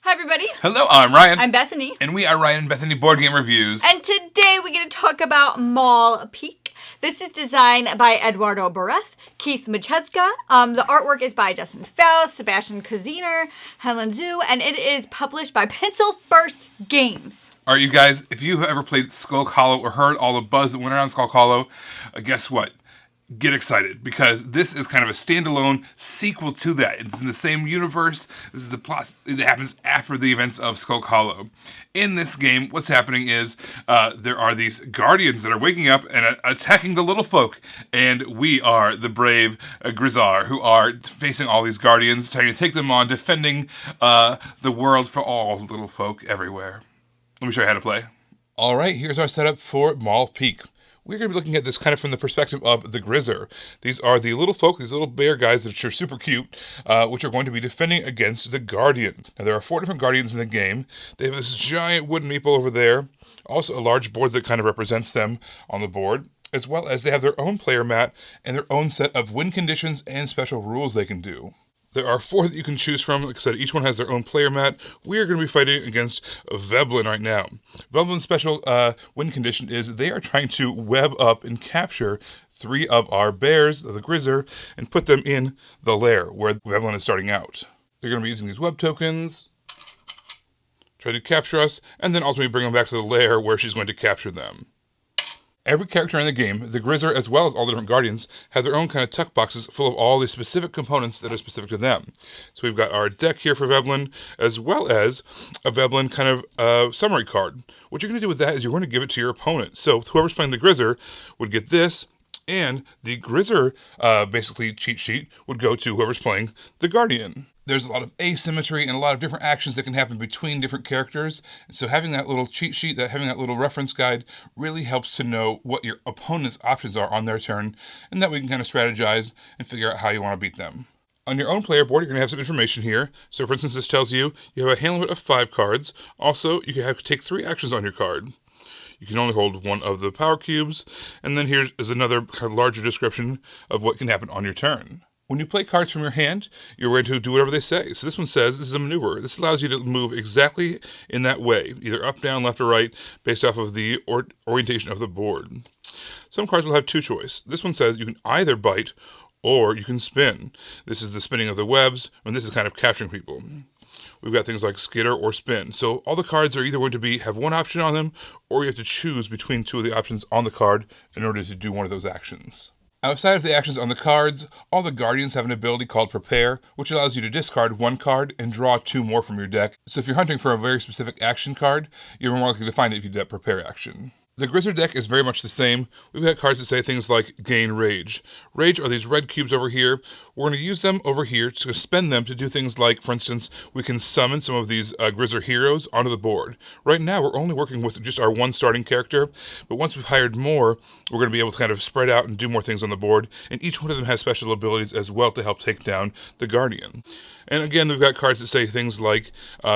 Hi, everybody. Hello, I'm Ryan. I'm Bethany. And we are Ryan and Bethany Board Game Reviews. And today we're going to talk about Maul Peak. This is designed by Eduardo Bareth, Keith Machezka. The artwork is by Justin Faust, Sebastian Kaziner, Helen Zhu, and it is published by Pencil First Games. All right, you guys, if you've ever played Skulk Hollow or heard all the buzz that went around Skulk Hollow, guess what? Get excited, because this is kind of a standalone sequel to that. It's in the same universe. This is the plot. It happens after the events of Skulk Hollow. In this game, what's happening is there are these guardians that are waking up and attacking the little folk. And we are the brave Grizzler who are facing all these guardians, trying to take them on, defending the world for all little folk everywhere. Let me show you how to play. All right, here's our setup for Maul Peak. We're going to be looking at this kind of from the perspective of the Grizzler. These are the little folk, these little bear guys that are super cute, which are going to be defending against the Guardian. Now, there are 4 different Guardians in the game. They have this giant wooden meeple over there, also a large board that kind of represents them on the board, as well as they have their own player mat and their own set of win conditions and special rules they can do. There are 4 that you can choose from. Like I said, each one has their own player mat. We are going to be fighting against Veblen right now. Veblen's special win condition is they are trying to web up and capture 3 of our bears, the Grizzler, and put them in the lair where Veblen is starting out. They're going to be using these web tokens, try to capture us, and then ultimately bring them back to the lair where she's going to capture them. Every character in the game, the Grizzler as well as all the different Guardians, have their own kind of tuck boxes full of all the specific components that are specific to them. So we've got our deck here for Veblen, as well as a Veblen kind of summary card. What you're going to do with that is you're going to give it to your opponent. So whoever's playing the Grizzler would get this, and the Grizzler basically cheat sheet would go to whoever's playing the Guardian. There's a lot of asymmetry and a lot of different actions that can happen between different characters. And so having that little cheat sheet, having that little reference guide really helps to know what your opponent's options are on their turn, and that we can kind of strategize and figure out how you want to beat them. On your own player board, you're going to have some information here. So for instance, this tells you you have a hand limit of 5 cards. Also, you have to take 3 actions on your card. You can only hold 1 of the power cubes. And then here is another kind of larger description of what can happen on your turn. When you play cards from your hand, you're going to do whatever they say. So this one says this is a maneuver. This allows you to move exactly in that way, either up, down, left, or right, based off of the orientation of the board. Some cards will have 2 choices. This one says you can either bite or you can spin. This is the spinning of the webs, and this is kind of capturing people. We've got things like skitter or spin. So all the cards are either going to have 1 option on them, or you have to choose between 2 of the options on the card in order to do one of those actions. Outside of the actions on the cards, all the Guardians have an ability called Prepare, which allows you to discard 1 card and draw 2 more from your deck. So if you're hunting for a very specific action card, you're more likely to find it if you do that Prepare action. The Grizzler deck is very much the same. We've got cards that say things like Gain Rage. Rage are these red cubes over here. We're going to use them over here to spend them to do things like, for instance, we can summon some of these Grizzler heroes onto the board. Right now, we're only working with just our 1 starting character, but once we've hired more, we're going to be able to kind of spread out and do more things on the board, and each one of them has special abilities as well to help take down the Guardian. And again, we've got cards that say things like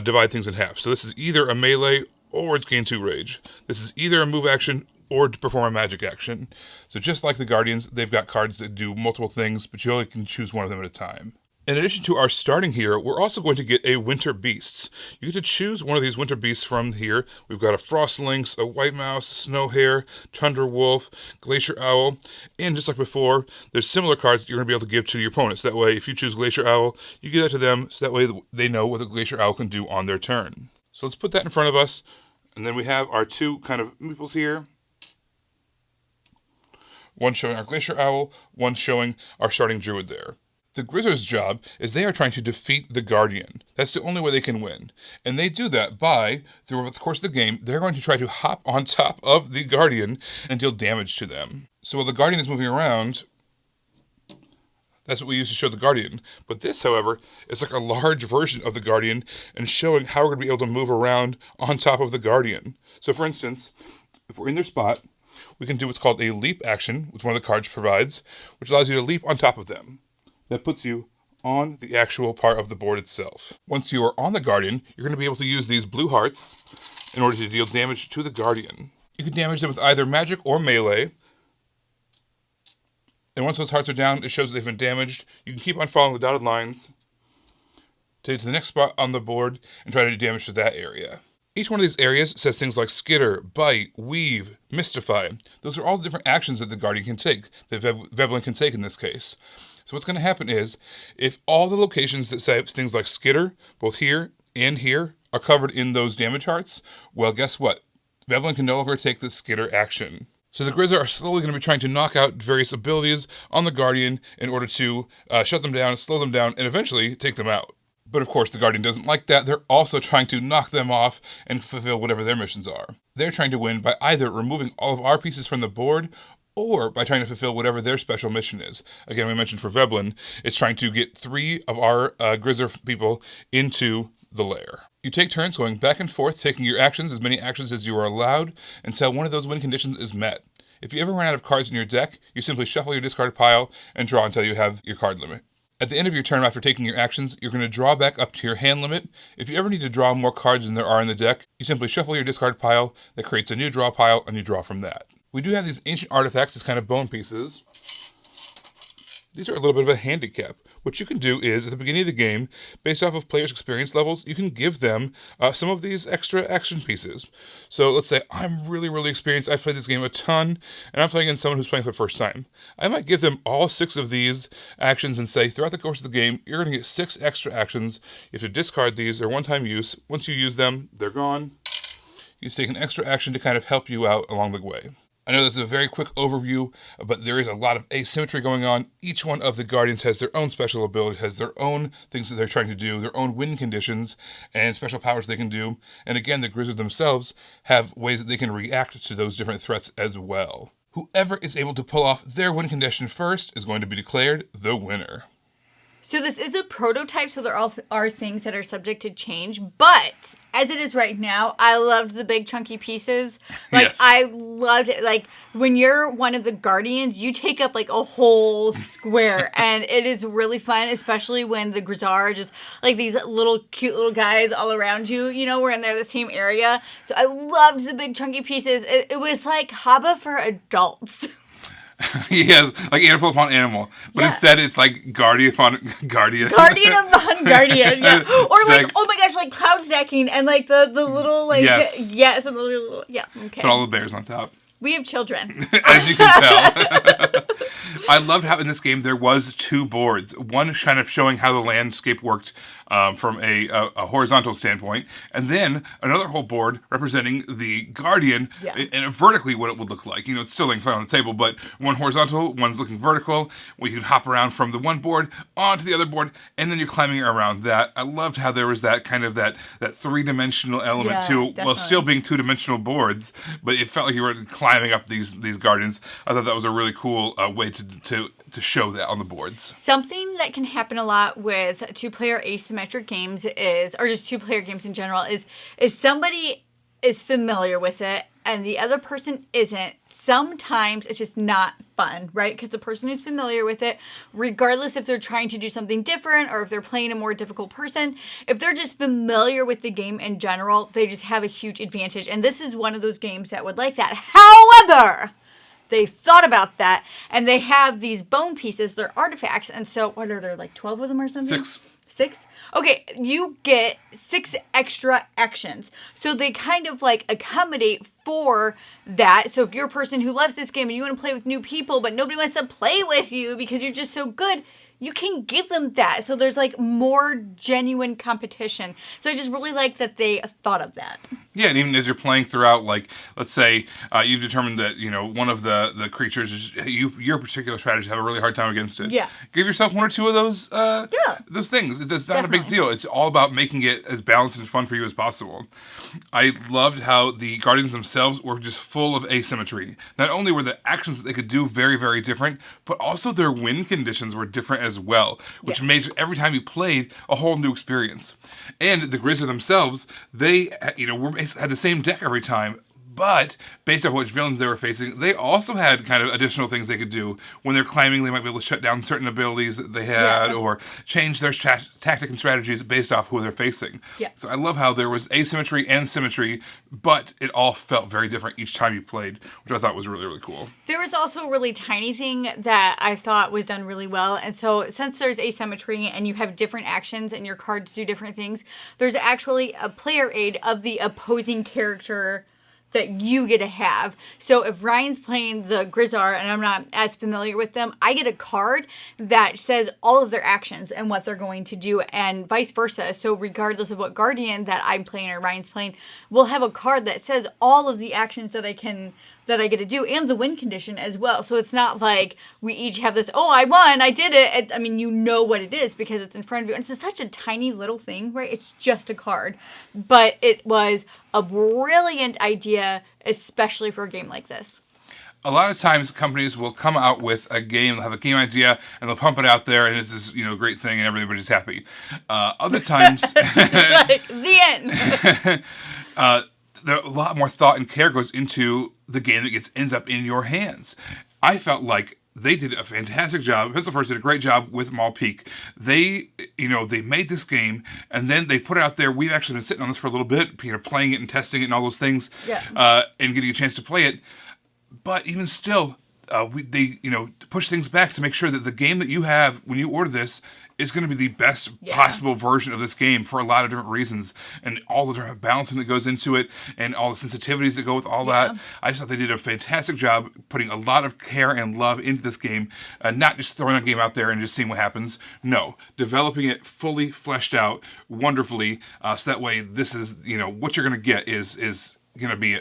divide things in half. So this is either a melee or it's gain 2 rage. This is either a move action or to perform a magic action. So just like the Guardians, they've got cards that do multiple things, but you only can choose 1 of them at a time. In addition to our starting hero, we're also going to get a Winter Beasts. You get to choose one of these Winter Beasts from here. We've got a Frost Lynx, a White Mouse, Snow Hare, Tundra Wolf, Glacier Owl, and just like before, there's similar cards that you're going to be able to give to your opponents. That way, if you choose Glacier Owl, you give that to them, so that way they know what the Glacier Owl can do on their turn. So let's put that in front of us, and then we have our 2 kind of meeples here. One showing our Glacier Owl, one showing our starting Druid there. The Grizzler's job is they are trying to defeat the Guardian. That's the only way they can win. And they do that by, throughout the course of the game, they're going to try to hop on top of the Guardian and deal damage to them. So while the Guardian is moving around, that's what we use to show the Guardian. But this, however, is like a large version of the Guardian and showing how we're going to be able to move around on top of the Guardian. So for instance, if we're in their spot, we can do what's called a leap action, which one of the cards provides, which allows you to leap on top of them. That puts you on the actual part of the board itself. Once you are on the Guardian, you're going to be able to use these blue hearts in order to deal damage to the Guardian. You can damage them with either magic or melee. And once those hearts are down, it shows that they've been damaged. You can keep on following the dotted lines take it to the next spot on the board, and try to do damage to that area. Each one of these areas says things like skitter, bite, weave, mystify. Those are all the different actions that the Guardian can take, that Veblen can take in this case. So what's going to happen is, if all the locations that say things like skitter, both here and here, are covered in those damage hearts, well, guess what? Veblen can no longer take the skitter action. So the Grizzler are slowly going to be trying to knock out various abilities on the Guardian in order to shut them down, slow them down, and eventually take them out. But of course, the Guardian doesn't like that. They're also trying to knock them off and fulfill whatever their missions are. They're trying to win by either removing all of our pieces from the board or by trying to fulfill whatever their special mission is. Again, we mentioned for Veblen, it's trying to get 3 of our Grizzler people into the lair. You take turns going back and forth, taking your actions, as many actions as you are allowed, until one of those win conditions is met. If you ever run out of cards in your deck, you simply shuffle your discard pile and draw until you have your card limit. At the end of your turn after taking your actions, you're going to draw back up to your hand limit. If you ever need to draw more cards than there are in the deck, you simply shuffle your discard pile, that creates a new draw pile, and you draw from that. We do have these ancient artifacts as kind of bone pieces. These are a little bit of a handicap. What you can do is, at the beginning of the game, based off of players' experience levels, you can give them some of these extra action pieces. So let's say I'm really, really experienced. I've played this game a ton, and I'm playing against someone who's playing for the first time. I might give them all 6 of these actions and say, throughout the course of the game, you're going to get 6 extra actions. You have to discard these. They're one-time use. Once you use them, they're gone. You take an extra action to kind of help you out along the way. I know this is a very quick overview, but there is a lot of asymmetry going on. Each one of the Guardians has their own special ability, has their own things that they're trying to do, their own win conditions, and special powers they can do. And again, the Grizzlers themselves have ways that they can react to those different threats as well. Whoever is able to pull off their win condition first is going to be declared the winner. So this is a prototype, so there are things that are subject to change. But as it is right now, I loved the big chunky pieces. Like, yes. I loved it. Like, when you're one of the Guardians, you take up, like, a whole square. And it is really fun, especially when the Grizzler are just, like, these little cute little guys all around you. You know, we're in there the same area. So I loved the big chunky pieces. It was like Haba for adults. He has, like, animal upon animal. But instead, it's like Guardian upon Guardian. Guardian upon Guardian, yeah. Or, like, oh my gosh, like, cloud stacking and, like, the little, like, yes, and the little, yeah, okay. Put all the bears on top. We have children. As you can tell. I loved how in this game there was 2 boards. One kind of showing how the landscape worked from a horizontal standpoint, and then another whole board representing the Guardian and vertically what it would look like. You know, it's still laying flat on the table, but one horizontal, one's looking vertical, where you can hop around from the one board onto the other board, and then you're climbing around that. I loved how there was that kind of that 3-dimensional element to it, while still being 2-dimensional boards, but it felt like you were climbing up these Guardians. I thought that was a really cool way to show that on the boards. Something that can happen a lot with 2-player asymmetric games is, or just 2-player games in general, is if somebody is familiar with it and the other person isn't, sometimes it's just not fun, right? Because the person who's familiar with it, regardless if they're trying to do something different or if they're playing a more difficult person, if they're just familiar with the game in general, they just have a huge advantage. And this is one of those games that would like that. However, they thought about that, and they have these bone pieces, they're artifacts, and so, what are there, like 12 of them or something? 6? Okay, you get 6 extra actions. So they kind of, like, accommodate for that. So if you're a person who loves this game and you want to play with new people, but nobody wants to play with you because you're just so good, you can give them that. So there's, like, more genuine competition. So I just really like that they thought of that. Yeah, and even as you're playing throughout, like, let's say you've determined that, you know, one of the creatures, is your particular strategy have a really hard time against it. Yeah. Give yourself 1 or 2 of those things. It's not a big deal. It's all about making it as balanced and fun for you as possible. I loved how the Guardians themselves were just full of asymmetry. Not only were the actions that they could do very, very different, but also their win conditions were different as well, which made every time you played a whole new experience. And the Grizzler themselves, they, you know, had the same deck every time, But based on which villains they were facing, they also had kind of additional things they could do. When they're climbing, they might be able to shut down certain abilities that they had, or change their tactic and strategies based off who they're facing. Yeah. So I love how there was asymmetry and symmetry, but it all felt very different each time you played, which I thought was really, really cool. There was also a really tiny thing that I thought was done really well. And so since there's asymmetry and you have different actions and your cards do different things, there's actually a player aid of the opposing character that you get to have. So if Ryan's playing the Grizzler and I'm not as familiar with them, I get a card that says all of their actions and what they're going to do, and vice versa. So regardless of what Guardian that I'm playing or Ryan's playing, we'll have a card that says all of the actions that I get to do, and the win condition as well. So it's not like we each have this, oh, I won, I did it. I mean, you know what it is because it's in front of you. And it's such a tiny little thing, right? It's just a card. But it was a brilliant idea, especially for a game like this. A lot of times companies will come out with a game, they'll have a game idea, and they'll pump it out there, and it's this, great thing, and everybody's happy. Other times... like, the end! There a lot more thought and care goes into the game that ends up in your hands. I felt like they did a fantastic job. Pencil First did a great job with Maul Peak. They made this game, and then they put it out there. We've actually been sitting on this for a little bit, playing it and testing it and all those things, and getting a chance to play it. But even still, they push things back to make sure that the game that you have when you order this is going to be the best possible version of this game for a lot of different reasons, and all the different balancing that goes into it, and all the sensitivities that go with all that. I just thought they did a fantastic job putting a lot of care and love into this game, not just throwing a game out there and just seeing what happens. No, developing it fully fleshed out wonderfully, so that way this is what you're going to get is going to be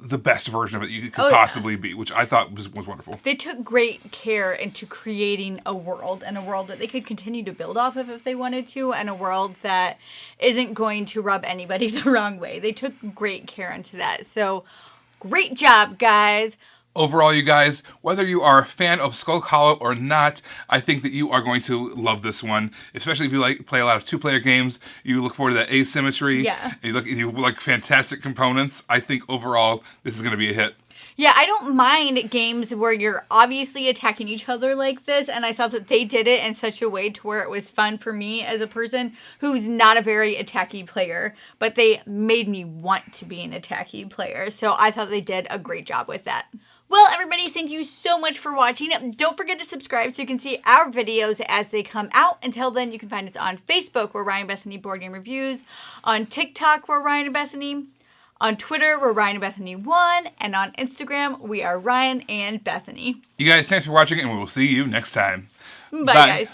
the best version of it you could possibly be, which I thought was wonderful. They took great care into creating a world, and a world that they could continue to build off of if they wanted to, and a world that isn't going to rub anybody the wrong way. They took great care into that. So, great job, guys. Overall, you guys, whether you are a fan of Skulk Hollow or not, I think that you are going to love this one. Especially if you play a lot of two-player games, you look forward to that asymmetry, and you like fantastic components. I think overall, this is going to be a hit. Yeah, I don't mind games where you're obviously attacking each other like this, and I thought that they did it in such a way to where it was fun for me as a person who's not a very attacky player, but they made me want to be an attacky player. So I thought they did a great job with that. Well, everybody, thank you so much for watching. Don't forget to subscribe so you can see our videos as they come out. Until then, you can find us on Facebook, where Ryan and Bethany Board Game Reviews, on TikTok, where Ryan and Bethany, on Twitter, we're Ryan and Bethany 1, and on Instagram, we are Ryan and Bethany. You guys, thanks for watching, and we will see you next time. Bye. Guys.